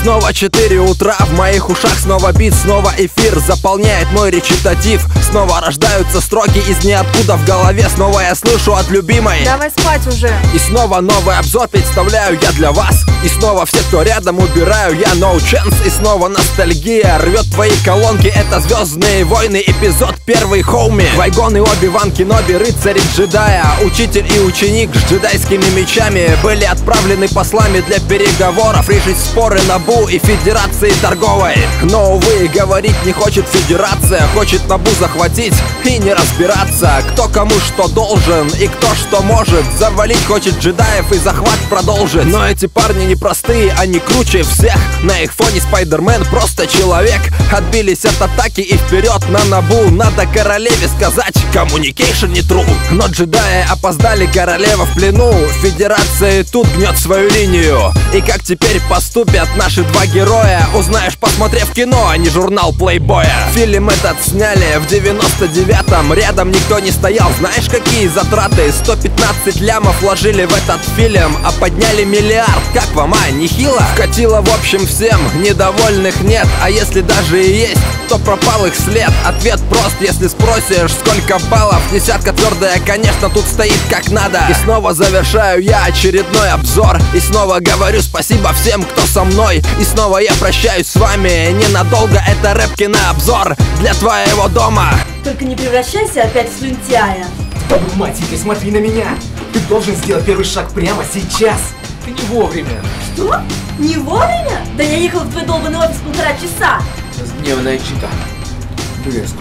Снова 4 утра, в моих ушах снова бит, снова эфир заполняет мой речитатив. Снова рождаются строки из ниоткуда в голове, снова я слышу от любимой: давай спать уже. И снова новый обзор представляю я для вас. И снова все, кто рядом, убираю я no chance. И снова ностальгия рвет твои колонки. Это Звездные войны, эпизод 1, хоуми. Вайгон и Оби-Ван Кеноби, рыцарь джедая, учитель и ученик с джедайскими мечами были отправлены послами для переговоров, решить споры Набу и Федерации торговой. Но, увы, говорить не хочет Федерация, хочет Набу захватить и не разбираться, кто кому что должен и кто что может. Завалить хочет джедаев и захват продолжить. Но эти парни непростые, они круче всех. На их фоне Спайдермен просто человек. Отбились от атаки и вперед на Набу. Надо королеве сказать: communication не true. Но джедаи опоздали, королева в плену. Федерация тут гнет свою линию. И как теперь поступят наши два героя, узнаешь, посмотрев кино, а не журнал Плейбоя. Фильм этот сняли в 99-м, рядом никто не стоял. Знаешь, какие затраты? 115 лямов вложили в этот фильм, а подняли миллиард. Как вам, нехило? Вкатило в общем всем, недовольных нет. А если даже и есть, то пропал их след. Ответ прост, если спросишь, сколько баллов. Десятка твердая, конечно, тут стоит как надо. И снова завершаю я очередной обзор. И снова говорю спасибо всем, кто со мной. И снова я прощаюсь с вами ненадолго. Это рэп-кинообзор для твоего дома. Только не превращайся опять в слюнтяя. Мать, ты смотри на меня. Ты должен сделать первый шаг прямо сейчас. Ты не вовремя. Что? Не вовремя? Да я ехал в твой долбанный офис 1,5 часа. Разгневанная чита. Блеск.